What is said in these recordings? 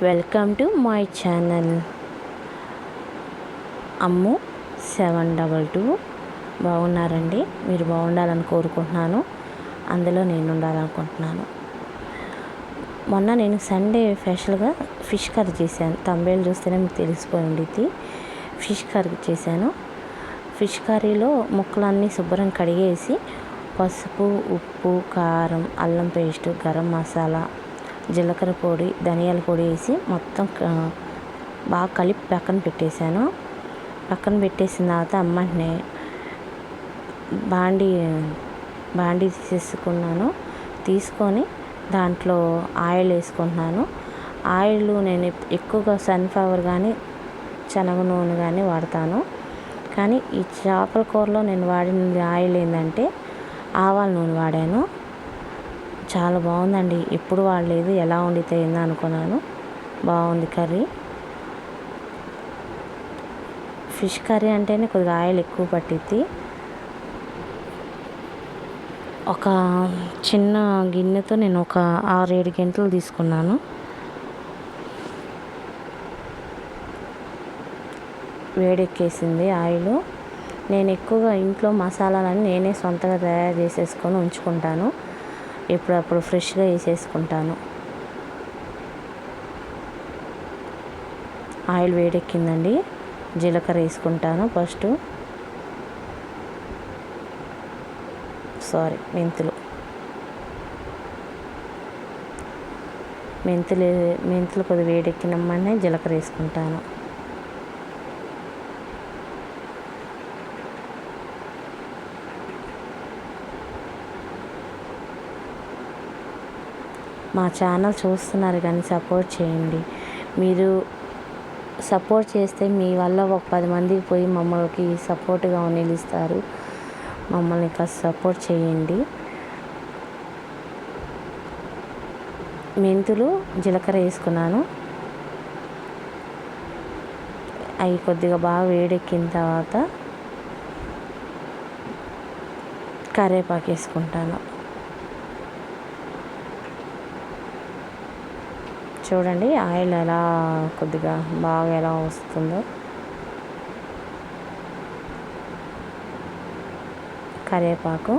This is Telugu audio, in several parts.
వెల్కమ్ టు మై ఛానల్ అమ్ము 722. బాగున్నారండి? మీరు బాగుండాలని కోరుకుంటున్నాను. అందులో నేను ఉండాలనుకుంటున్నాను. మొన్న నేను సండే స్పెషల్గా ఫిష్ కర్రీ చేశాను. తంబేలు చూస్తేనే మీకు తెలిసిపోయి ఉండిద్ది. ఫిష్ కర్రీ చేశాను. ఫిష్ కర్రీలో ముక్కలన్నీ శుభ్రం కడిగేసి పసుపు, ఉప్పు, కారం, అల్లం పేస్ట్, గరం మసాలా, జీలకర్ర పొడి, ధనియాల పొడి వేసి మొత్తం బాగా కలిపి పక్కన పెట్టేశాను. పక్కన పెట్టేసిన తర్వాత అమ్మనే బాండీ తీసుకున్నాను. తీసుకొని దాంట్లో ఆయిల్ వేసుకుంటున్నాను. ఆయిల్ నేను ఎక్కువగా సన్ఫ్లవర్ కానీ శనగ నూనె కానీ వాడతాను. కానీ ఈ చేపల కూరలో నేను వాడిన ఆయిల్ ఏంటంటే ఆవాల నూనె వాడాను. చాలా బాగుందండి. ఎప్పుడు వాడలేదు, ఎలా వండితే ఏందో అనుకున్నాను. బాగుంది కర్రీ. ఫిష్ కర్రీ అంటేనే కొద్దిగా ఆయిల్ ఎక్కువ పట్టిద్ది. ఒక చిన్న గిన్నెతో నేను ఒక 6-7 గంటలు తీసుకున్నాను. వేడెక్కేసింది ఆయిల్. నేను ఎక్కువగా ఇంట్లో మసాలాలన్నీ నేనే సొంతగా తయారు చేసేసుకొని ఉంచుకుంటాను. ఎప్పుడప్పుడు ఫ్రెష్గా వేసేసుకుంటాను. ఆయిల్ వేడెక్కిందండి. జీలకర్ర వేసుకుంటాను ఫస్ట్. మెంతులు కొద్దిగా వేడెక్కినమ్మనే జీలకర్ర వేసుకుంటాను. మా ఛానల్ చూస్తున్నారు కానీ సపోర్ట్ చేయండి. మీరు సపోర్ట్ చేస్తే మీ వల్ల ఒక 10 మందికి పోయి మమ్మల్ని సపోర్ట్గా నిలుస్తారు. మమ్మల్ని కాస్త సపోర్ట్ చేయండి. మెంతులు, జీలకర్ర వేసుకున్నాను. అవి కొద్దిగా బాగా వేడెక్కిన తర్వాత కరివేపాకు వేసుకుంటాను. చూడండి ఆయిల్ ఎలా కొద్దిగా బాగా ఎలా వస్తుందో. కరివేపాకు,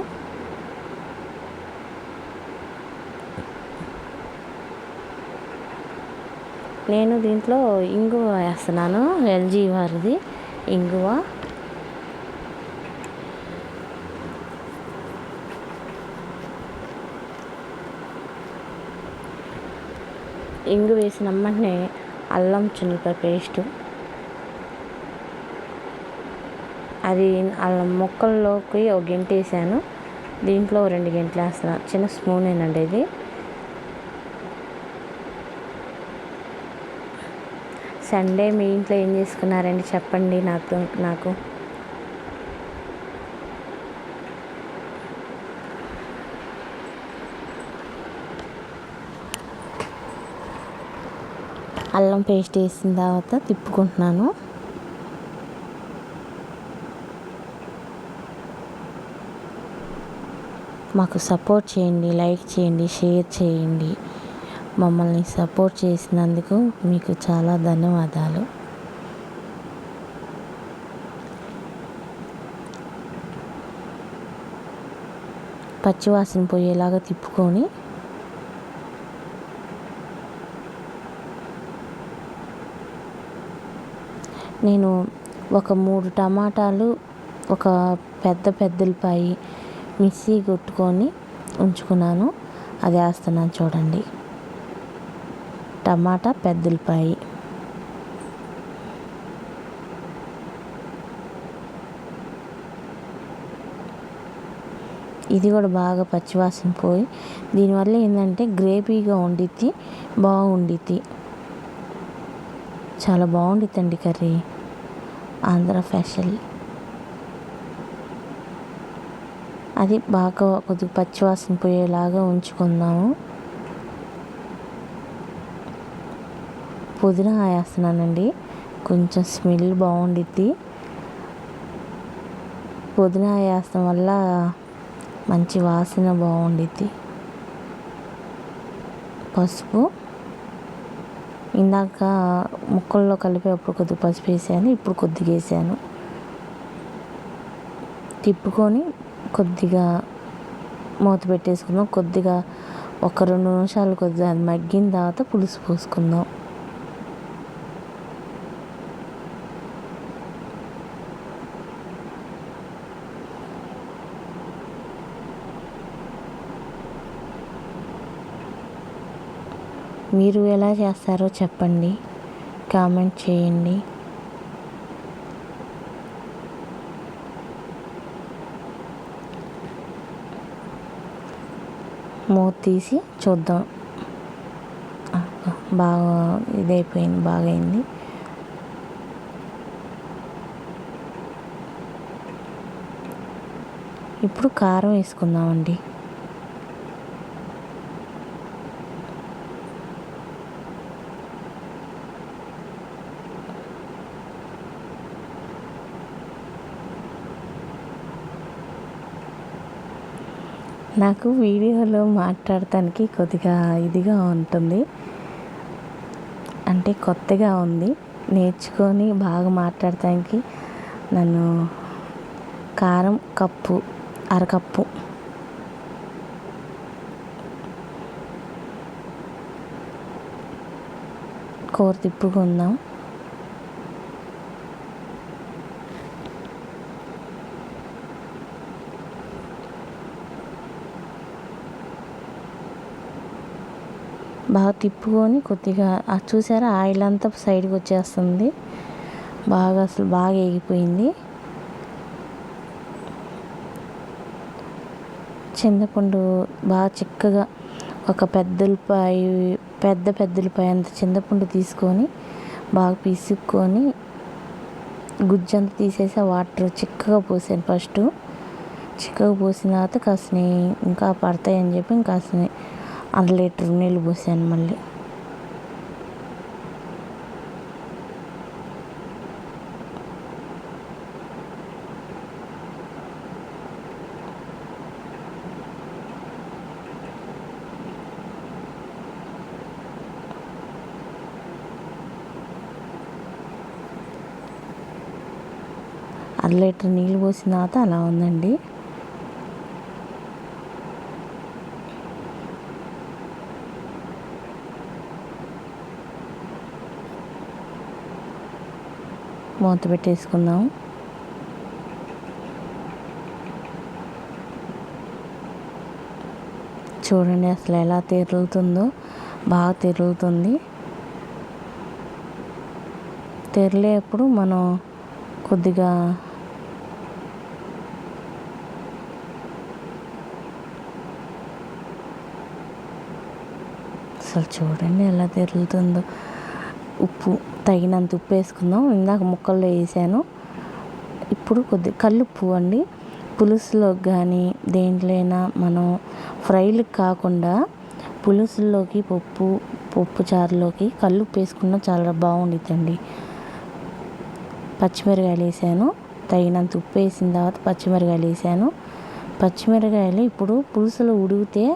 నేను దీంట్లో ఇంగువ వేస్తున్నాను. ఎల్జీ వారిది ఇంగువ. ఇంగు వేసిన వెంటనే అల్లం చిన్నపాయ పేస్టు, అది అల్లం ముక్కల్లోకి ఒక గంట వేసాను. దీంట్లో 2 గంటలు వేస్తున్నాను. చిన్న స్పూనేనండి ఇది. సండే మీ ఇంట్లో ఏం చేసుకున్నారండి చెప్పండి నాకు. అల్లం పేస్ట్ వేసిన తర్వాత తిప్పుకుంటున్నాను. మాకు సపోర్ట్ చేయండి, లైక్ చేయండి, షేర్ చేయండి. మమ్మల్ని సపోర్ట్ చేసినందుకు మీకు చాలా ధన్యవాదాలు. పచ్చివాసన పోయేలాగా తిప్పుకొని నేను ఒక 3 టమాటాలు, ఒక పెద్ద ఉల్లిపాయ మిక్సీ కొట్టుకొని ఉంచుకున్నాను. అది వేస్తున్నాను చూడండి. టమాటా, పెద్ద ఉల్లిపాయ, ఇది కూడా బాగా పచ్చివాసన పోయి, దీనివల్ల ఏంటంటే గ్రేవీగా ఉండిద్ది, బాగుండిద్ది. చాలా బాగుండిద్దండి కర్రీ. ఆంధ్ర స్పెషల్. అది బాగా కొద్దిగా పచ్చివాసన పోయేలాగా ఉంచుకుందాము. పుదీనా వేస్తున్నానండి. కొంచెం స్మెల్ బాగుండిద్ది. పుదీనా వేయడం వల్ల మంచి వాసన బాగుండిద్ది. పసుపు, ఇందాక ముక్కల్లో కలిపేటప్పుడు కొద్దిగా పసుపు వేసాను, ఇప్పుడు కొద్దిగా వేసాను. తిప్పుకొని కొద్దిగా మూత పెట్టేసుకుందాం. కొద్దిగా ఒక 2 నిమిషాలు కొద్దిగా అది మగ్గిన తర్వాత పులుసు పోసుకుందాం. మీరు ఎలా చేస్తారో చెప్పండి, కామెంట్ చేయండి. మూత తీసి చూద్దాం. బాగా ఇదైపోయింది, బాగైంది. ఇప్పుడు కారం వేసుకుందామండి. నాకు వీడియోలో మాట్లాడటానికి కొద్దిగా ఇదిగా ఉంటుంది, అంటే కొత్తగా ఉంది. నేర్చుకొని బాగా మాట్లాడటానికి నన్ను కారం అరకప్పు కూర తిప్పుకుందాం. బాగా తిప్పుకొని కొద్దిగా చూసారా, ఆయిల్ అంతా సైడ్కి వచ్చేస్తుంది. అసలు బాగా ఎగిపోయింది. చింతపండు బాగా చిక్కగా ఒక పెద్ద ఉల్లిపాయ అంత చింతపండు తీసుకొని బాగా పిసుక్కొని గుజ్జంతా తీసేసి ఆ వాటర్ చిక్కగా పోసాను. ఫస్ట్ చిక్కగా పోసిన తర్వాత కాసిన ఇంకా పడతాయని చెప్పి ఇంకాసిన 1/2 లీటర్ నీళ్ళు పోసాను. మళ్ళీ అర లీటర్ నీళ్ళు పోసిన తర్వాత అలా ఉందండి. మూత పెట్టేసుకుందాం. చూడండి అసలు ఎలా తెరులుతుందో, బాగా తెరులుతుంది. తెరలేప్పుడు మనం కొద్దిగా అసలు చూడండి ఎలా తెరులుతుందో. తగినంత ఉప్పు వేసుకుందాం. ఇందాక ముక్కల్లో వేసాను. ఇప్పుడు కొద్దిగా కల్లుప్పు అండి. పులుసులోకి కానీ దేంట్లైనా మనం ఫ్రైలకు కాకుండా పులుసుల్లోకి పప్పు చారులోకి కల్లుప్పు వేసుకున్నా చాలా బాగుండిద్దండి. పచ్చిమిరకాయలు వేసాను. తగినంత ఉప్పు వేసిన తర్వాత పచ్చిమిరకాయలు వేసాను. పచ్చిమిరకాయలు ఇప్పుడు పులుసులో ఉడికితే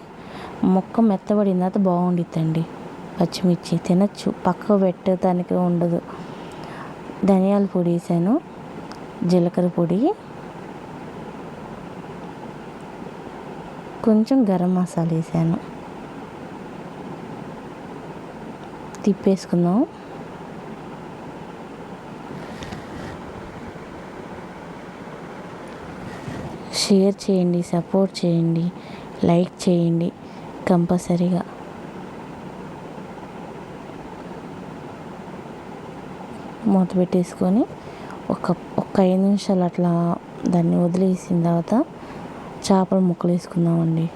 ముక్క మెత్తబడిన తర్వాత బాగుండిద్దండి. పచ్చిమిర్చి తినచ్చు, పక్కకు పెట్టడానికి ఉండదు. ధనియాల పొడి వేసాను, జీలకర్ర పొడి, కొంచెం గరం మసాలా వేసాను. తిప్పేసుకుందాం. షేర్ చేయండి, సపోర్ట్ చేయండి, లైక్ చేయండి కంపల్సరీగా. మూత పెట్టేసుకొని ఒక 5 నిమిషాలు అట్లా దాన్ని వదిలేసిన తర్వాత చేపల ముక్కలు వేసుకుందామండి.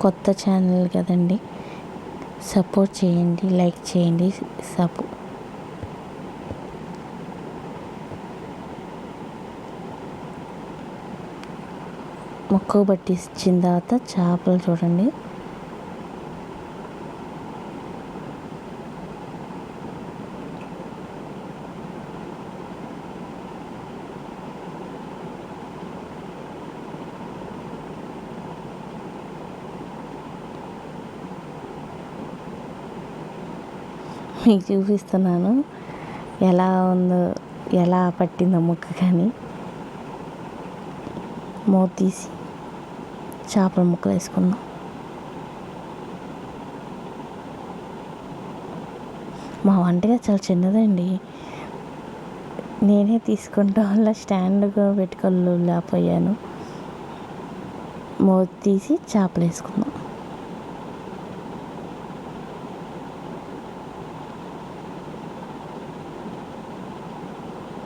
కొత్త ఛానల్ కదండి, సపోర్ట్ చేయండి, లైక్ చేయండి. ముక్కకు పట్టి ఇచ్చిన తర్వాత చేపలు చూడండి మీకు చూపిస్తున్నాను ఎలా ఉందో, ఎలా పట్టిందో ముక్క. కానీ మూత తీసి చేపల ముక్కలు వేసుకుందాం. మా వంటగా చాలా చిన్నదండి, నేనే తీసుకుంటా వల్ల స్టాండ్గా పెట్టుకోలేకపోయాను. మూత తీసి చేపలు వేసుకుందాం.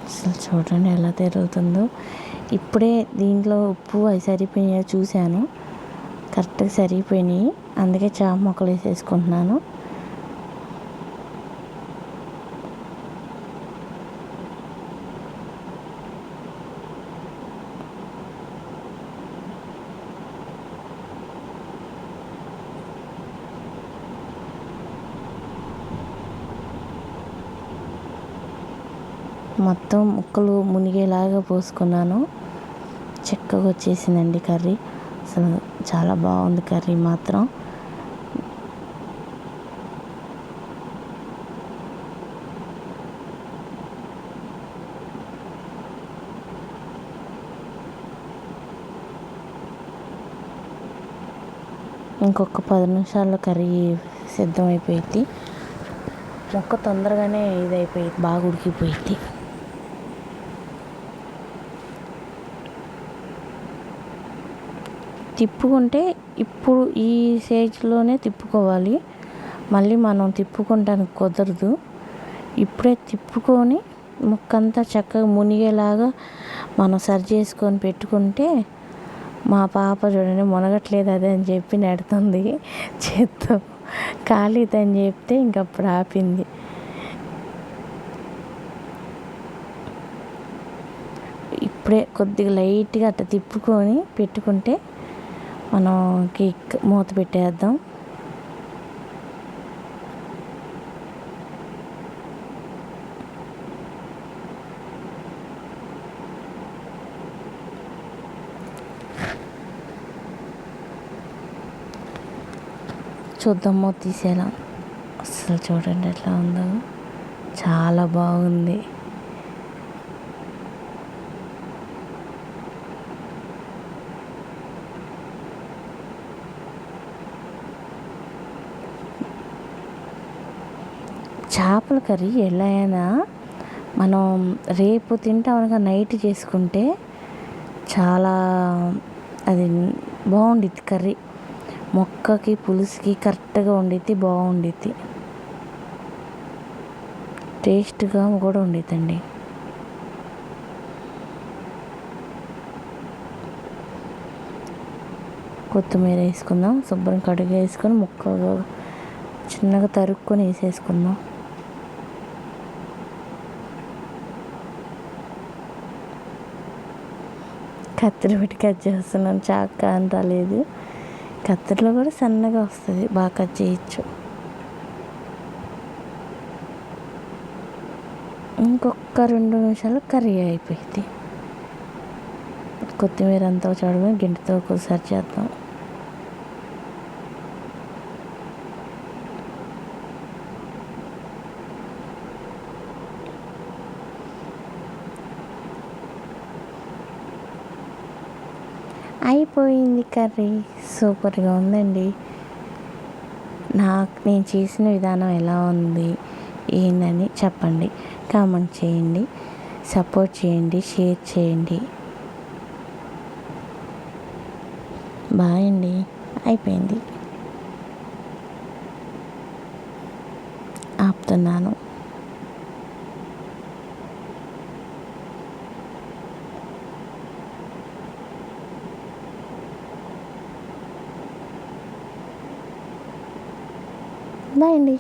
అసలు చూడండి ఎలా తిరుగుతుందో. ఇప్పుడే దీంట్లో ఉప్పు అవి సరిపోయినాయో చూశాను, కరెక్ట్గా సరిపోయినాయి. అందుకే చేప ముక్కలు వేసేసుకుంటున్నాను. మొత్తం ముక్కలు మునిగేలాగా పోసుకున్నాను. చక్కగా వచ్చేసిందండి కర్రీ. అసలు చాలా బాగుంది కర్రీ మాత్రం. ఇంకొక 10 నిమిషాల్లో కర్రీ సిద్ధమైపోయింది. మొక్క తొందరగానే ఇదైపోయింది, బాగా ఉడికిపోయింది. తిప్పుకుంటే ఇప్పుడు ఈ స్టేజ్లోనే తిప్పుకోవాలి, మళ్ళీ మనం తిప్పుకోవడానికి కుదరదు. ఇప్పుడే తిప్పుకొని ముక్కంతా చక్కగా మునిగేలాగా మనం సరి చేసుకొని పెట్టుకుంటే, మా పాప చూడండి మునగట్లేదు అదే అని చెప్పి నెడుతుంది చేత్తో. కాలిదని చెప్తే ఇంకప్పుడు ఆపింది. ఇప్పుడే కొద్దిగా లైట్గా అట్లా తిప్పుకొని పెట్టుకుంటే మనకి మూత పెట్టేద్దాం. చూద్దాం మూత తీసేలా. అసలు చూడండి ఎట్లా ఉందో, చాలా బాగుంది. చేపల కర్రీ ఎలా అయినా మనం రేపు తింటామనగా నైట్ చేసుకుంటే చాలా అది బాగుండిద్ది కర్రీ. మొక్కకి పులుసుకి కరెక్ట్గా ఉండిద్ది, బాగుండిద్ది, టేస్ట్గా కూడా ఉండిద్దండి. కొత్తిమీర వేసుకుందాం, శుభ్రం కడిగి వేసుకొని ముక్కగా చిన్నగా తరుక్కొని వేసేసుకుందాం. కత్తిరి పెట్టి కట్ చేస్తున్నాను, చాకు అని రాలేదు. కత్తిరిలో కూడా సన్నగా వస్తుంది, బాగా కట్ చేయొచ్చు. ఇంకొక 2 నిమిషాలు కర్రీ అయిపోయింది. కొత్తిమీర అంతా చదువు గింటతో ఒకసారి చేద్దాం. అయిపోయింది కర్రీ. సూపర్గా ఉందండి. నేను చేసిన విధానం ఎలా ఉంది ఏందని చెప్పండి, కామెంట్ చేయండి, సపోర్ట్ చేయండి, షేర్ చేయండి. బాయ్ అండి. అయిపోయింది, ఆపుతున్నాను. బాయ్ అండి.